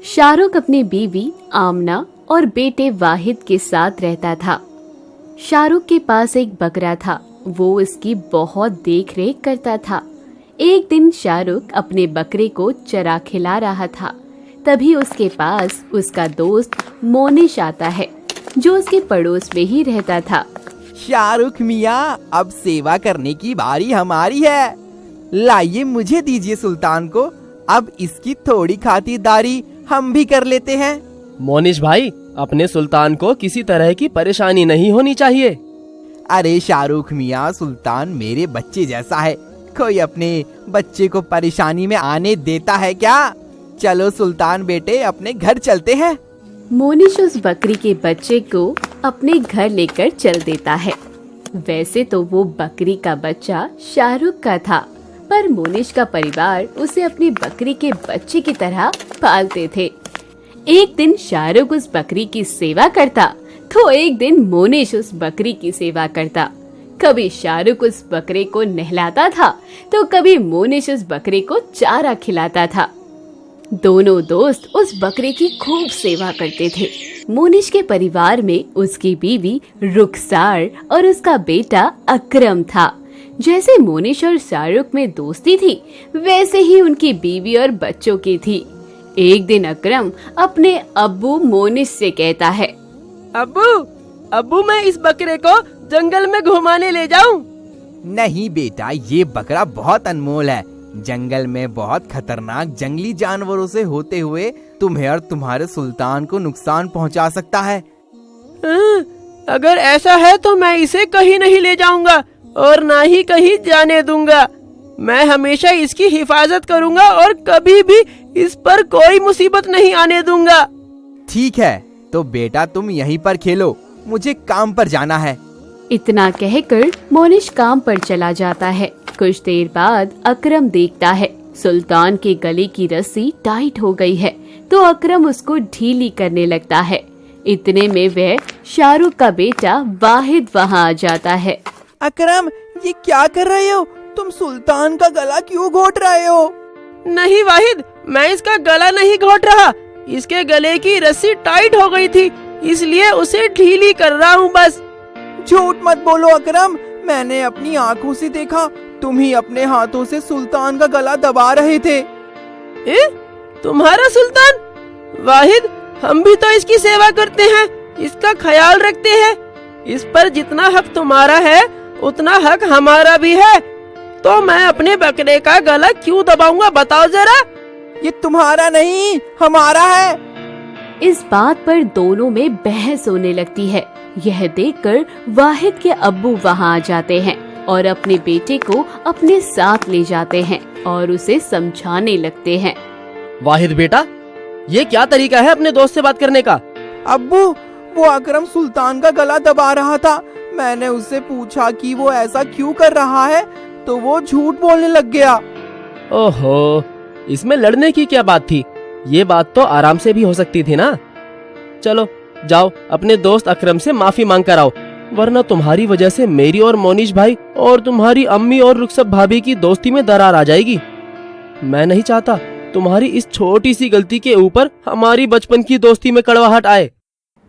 शाहरुख अपनी बीवी आमना और बेटे वाहिद के साथ रहता था। शाहरुख के पास एक बकरा था, वो इसकी बहुत देख रेख करता था। एक दिन शाहरुख अपने बकरे को चरा खिला रहा था, तभी उसके पास उसका दोस्त मोनिश आता है, जो उसके पड़ोस में ही रहता था। शाहरुख मियाँ, अब सेवा करने की बारी हमारी है। लाइए मुझे दीजिए सुल्तान को, अब इसकी थोड़ी खातिरदारी हम भी कर लेते हैं। मोनिश भाई, अपने सुल्तान को किसी तरह की परेशानी नहीं होनी चाहिए। अरे शाहरुख मियाँ, सुल्तान मेरे बच्चे जैसा है, कोई अपने बच्चे को परेशानी में आने देता है क्या? चलो सुल्तान बेटे, अपने घर चलते हैं। मोनिश उस बकरी के बच्चे को अपने घर लेकर चल देता है। वैसे तो वो बकरी का बच्चा शाहरुख का था, पर मोनिश का परिवार उसे अपनी बकरी के बच्चे की तरह पालते थे। एक दिन शाहरुख उस बकरी की सेवा करता, तो एक दिन मोनिश उस बकरी की सेवा करता। कभी शाहरुख उस बकरे को नहलाता था, तो कभी मोनिश उस बकरे को चारा खिलाता था। दोनों दोस्त उस बकरे की खूब सेवा करते थे। मोनिश के परिवार में उसकी बीवी रुखसार और उसका बेटा अकरम था। जैसे मोनिश और शाहरुख में दोस्ती थी, वैसे ही उनकी बीवी और बच्चों की थी। एक दिन अकरम अपने अब्बू मोनिश से कहता है, अब्बू मैं इस बकरे को जंगल में घुमाने ले जाऊं? नहीं बेटा, ये बकरा बहुत अनमोल है। जंगल में बहुत खतरनाक जंगली जानवरों से होते हुए तुम्हें और तुम्हारे सुल्तान को नुकसान पहुंचा सकता है। अगर ऐसा है तो मैं इसे कहीं नहीं ले जाऊंगा और ना ही कहीं जाने दूंगा। मैं हमेशा इसकी हिफाजत करूंगा और कभी भी इस पर कोई मुसीबत नहीं आने दूंगा। ठीक है, तो बेटा तुम यहीं पर खेलो, मुझे काम पर जाना है। इतना कहकर मोनिश काम पर चला जाता है। कुछ देर बाद अकरम देखता है सुल्तान के गले की रस्सी टाइट हो गई है, तो अकरम उसको ढीली करने लगता है। इतने में वह शाहरुख का बेटा वाहिद वहाँ आ जाता है। अकरम, ये क्या कर रहे हो? तुम सुल्तान का गला क्यों घोट रहे हो? नहीं वाहिद, मैं इसका गला नहीं घोट रहा। इसके गले की रस्सी टाइट हो गई थी, इसलिए उसे ढीली कर रहा हूँ बस। झूठ मत बोलो अकरम, मैंने अपनी आंखों से देखा, तुम ही अपने हाथों से सुल्तान का गला दबा रहे थे। तुम्हारा सुल्तान? वाहिद, हम भी तो इसकी सेवा करते हैं, इसका ख्याल रखते हैं। इस पर जितना हक तुम्हारा है उतना हक हमारा भी है, तो मैं अपने बकरे का गला क्यों दबाऊंगा, बताओ जरा। ये तुम्हारा नहीं, हमारा है। इस बात पर दोनों में बहस होने लगती है। यह देखकर वाहिद के अब्बू वहाँ आ जाते हैं और अपने बेटे को अपने साथ ले जाते हैं और उसे समझाने लगते हैं। वाहिद बेटा, ये क्या तरीका है अपने दोस्त से बात करने का? अब्बू, वो अकरम सुल्तान का गला दबा रहा था। मैंने उससे पूछा कि वो ऐसा क्यों कर रहा है, तो वो झूठ बोलने लग गया। ओहो, इसमें लड़ने की क्या बात थी? ये बात तो आराम से भी हो सकती थी ना। चलो जाओ, अपने दोस्त अकरम से माफी मांग कर आओ, वरना तुम्हारी वजह से मेरी और मोनिश भाई और तुम्हारी अम्मी और रुखसत भाभी की दोस्ती में दरार आ जाएगी। मैं नहीं चाहता तुम्हारी इस छोटी सी गलती के ऊपर हमारी बचपन की दोस्ती में कड़वाहट आए।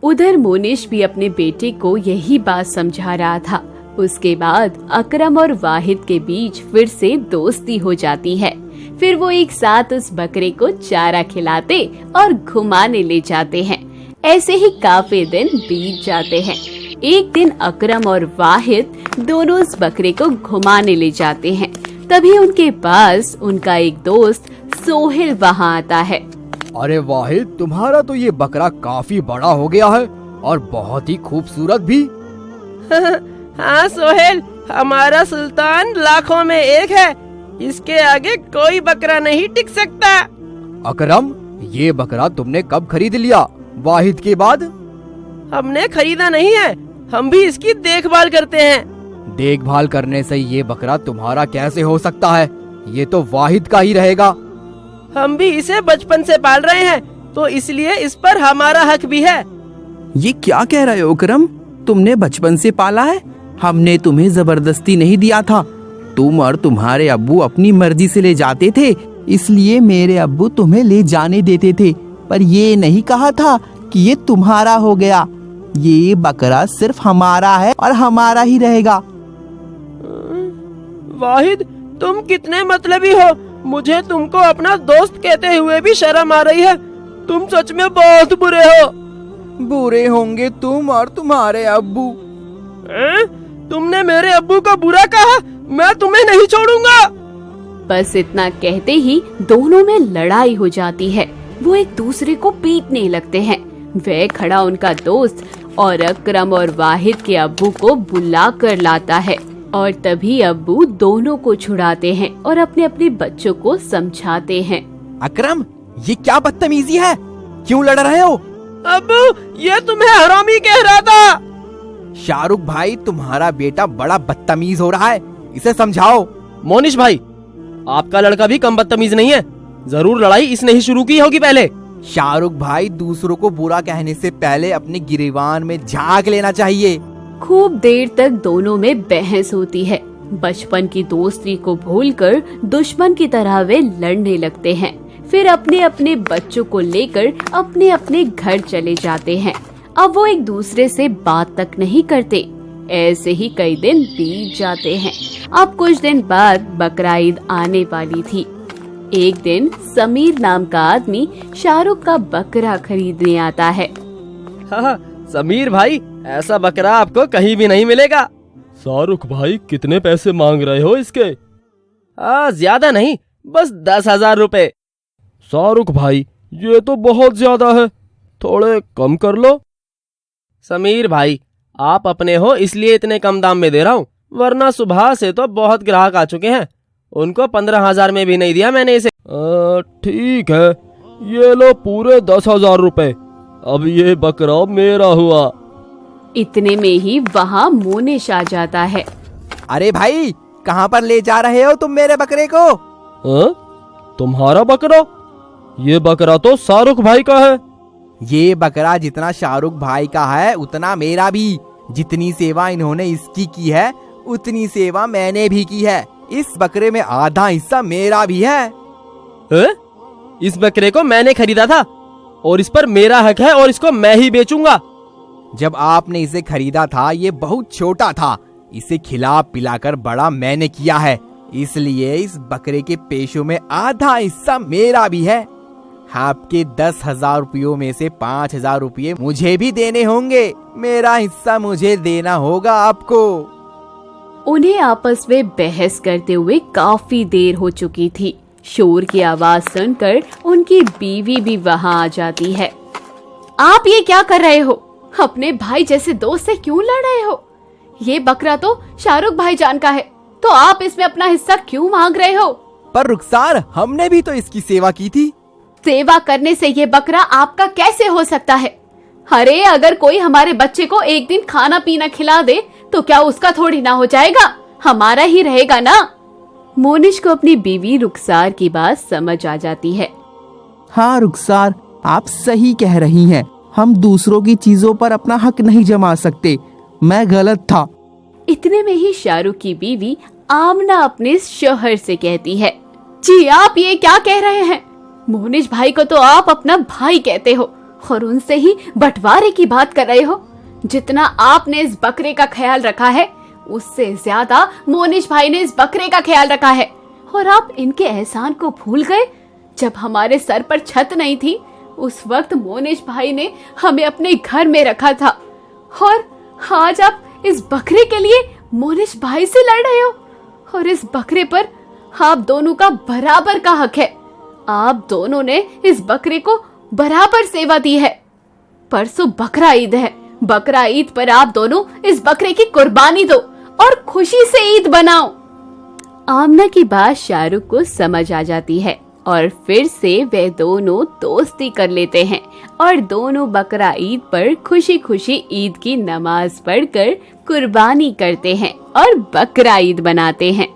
उधर मोनिश भी अपने बेटे को यही बात समझा रहा था। उसके बाद अकरम और वाहिद के बीच फिर से दोस्ती हो जाती है। फिर वो एक साथ उस बकरे को चारा खिलाते और घुमाने ले जाते हैं। ऐसे ही काफी दिन बीत जाते हैं। एक दिन अकरम और वाहिद दोनों उस बकरे को घुमाने ले जाते हैं। तभी उनके पास उनका एक दोस्त सोहेल वहाँ आता है। अरे वाहिद, तुम्हारा तो ये बकरा काफी बड़ा हो गया है और बहुत ही खूबसूरत भी। हाँ सोहेल, हमारा सुल्तान लाखों में एक है, इसके आगे कोई बकरा नहीं टिक सकता। अकरम, ये बकरा तुमने कब खरीद लिया, वाहिद के बाद? हमने खरीदा नहीं है, हम भी इसकी देखभाल करते हैं। देखभाल करने से ये बकरा तुम्हारा कैसे हो सकता है? ये तो वाहिद का ही रहेगा। हम भी इसे बचपन से पाल रहे हैं, तो इसलिए इस पर हमारा हक भी है। ये क्या कह रहे हो अकरम? तुमने बचपन से पाला है? हमने तुम्हें जबरदस्ती नहीं दिया था। तुम और तुम्हारे अब्बू अपनी मर्जी से ले जाते थे, इसलिए मेरे अब्बू तुम्हें ले जाने देते थे। पर ये नहीं कहा था कि ये तुम्हारा हो गया। ये बकरा सिर्फ हमारा है और हमारा ही रहेगा। वाहिद, तुम कितने मतलबी हो। मुझे तुमको अपना दोस्त कहते हुए भी शर्म आ रही है। तुम सच में बहुत बुरे हो। बुरे होंगे तुम और तुम्हारे अब्बू। तुमने मेरे अब्बू को बुरा कहा? मैं तुम्हें नहीं छोड़ूंगा। बस इतना कहते ही दोनों में लड़ाई हो जाती है। वो एक दूसरे को पीटने लगते हैं। वह खड़ा उनका दोस्त और अकरम और वाहिद के अब्बू को बुला कर लाता है और तभी अब्बू दोनों को छुड़ाते हैं और अपने अपने बच्चों को समझाते हैं। अकरम, ये क्या बदतमीजी है? क्यों लड़ रहे हो? अब्बू, ये तुम्हें हरामी कह रहा था। शाहरुख भाई, तुम्हारा बेटा बड़ा बदतमीज हो रहा है, इसे समझाओ। मोनिश भाई, आपका लड़का भी कम बदतमीज नहीं है। जरूर लड़ाई इसने ही शुरू की होगी पहले। शाहरुख भाई, दूसरों को बुरा कहने से पहले अपने गिरेबान में झांक लेना चाहिए। खूब देर तक दोनों में बहस होती है। बचपन की दोस्ती को भूलकर दुश्मन की तरह वे लड़ने लगते हैं। फिर अपने अपने बच्चों को लेकर अपने अपने घर चले जाते हैं। अब वो एक दूसरे से बात तक नहीं करते। ऐसे ही कई दिन बीत जाते हैं। अब कुछ दिन बाद बकरा ईद आने वाली थी। एक दिन समीर नाम का आदमी शाहरुख का बकरा खरीदने आता है। हाँ, समीर भाई, ऐसा बकरा आपको कहीं भी नहीं मिलेगा। शाहरुख भाई, कितने पैसे मांग रहे हो इसके? ज्यादा नहीं, बस 10,000 रुपए। शाहरुख भाई, ये तो बहुत ज्यादा है, थोड़े कम कर लो। समीर भाई, आप अपने हो इसलिए इतने कम दाम में दे रहा हूँ, वरना सुबह से तो बहुत ग्राहक आ चुके हैं। उनको 15,000 में भी नहीं दिया मैंने इसे। ठीक है, ये लो पूरे 10,000 रुपए। अब ये बकरा मेरा हुआ। इतने में ही वहाँ मोनिश आ जाता है। अरे भाई, कहाँ पर ले जा रहे हो तुम मेरे बकरे को? तुम्हारा बकरा? ये बकरा तो शाहरुख भाई का है। ये बकरा जितना शाहरुख भाई का है उतना मेरा भी। जितनी सेवा इन्होंने इसकी की है उतनी सेवा मैंने भी की है। इस बकरे में आधा हिस्सा मेरा भी है। इस बकरे को मैंने खरीदा था और इस पर मेरा हक है और इसको मैं ही बेचूंगा। जब आपने इसे खरीदा था ये बहुत छोटा था। इसे खिला पिलाकर बड़ा मैंने किया है, इसलिए इस बकरे के पेशों में आधा हिस्सा मेरा भी है। आपके 10,000 रुपयों में से 5,000 रुपये मुझे भी देने होंगे। मेरा हिस्सा मुझे देना होगा आपको। उन्हें आपस में बहस करते हुए काफी देर हो चुकी थी। शोर की आवाज सुनकर उनकी बीवी भी वहाँ आ जाती है। आप ये क्या कर रहे हो? अपने भाई जैसे दोस्त से क्यों लड़ रहे हो? ये बकरा तो शाहरुख भाईजान का है, तो आप इसमें अपना हिस्सा क्यों मांग रहे हो? पर रुखसार, हमने भी तो इसकी सेवा की थी। सेवा करने से ये बकरा आपका कैसे हो सकता है? अरे, अगर कोई हमारे बच्चे को एक दिन खाना पीना खिला दे तो क्या उसका थोड़ी ना हो जाएगा, हमारा ही रहेगा ना। मोनिश को अपनी बीवी रुखसार की बात समझ आ जाती है। हाँ रुखसार, आप सही कह रही हैं। हम दूसरों की चीजों पर अपना हक नहीं जमा सकते। मैं गलत था। इतने में ही शाहरुख की बीवी आमना अपने शौहर से कहती है, जी आप ये क्या कह रहे हैं? मोनिश भाई को तो आप अपना भाई कहते हो और उनसे ही बंटवारे की बात कर रहे हो। जितना आपने इस बकरे का ख्याल रखा है उससे ज्यादा मोनिश भाई ने इस बकरे का ख्याल रखा है। और आप इनके एहसान को भूल गए। जब हमारे सर पर छत नहीं थी उस वक्त मोनिश भाई ने हमें अपने घर में रखा था, और आज आप इस बकरे के लिए मोनिश भाई से लड़ रहे हो। और इस बकरे पर आप दोनों का बराबर का हक है। आप दोनों ने इस बकरे को बराबर सेवा दी है। परसों बकरा ईद है। बकरा ईद पर आप दोनों इस बकरे की कुर्बानी दो और खुशी से ईद बनाओ। आमना की बात शाहरुख को समझ आ जाती है और फिर से वे दोनों दोस्ती कर लेते हैं और दोनों बकरा ईद पर खुशी खुशी ईद की नमाज पढ़कर कुर्बानी करते हैं और बकरा ईद बनाते हैं।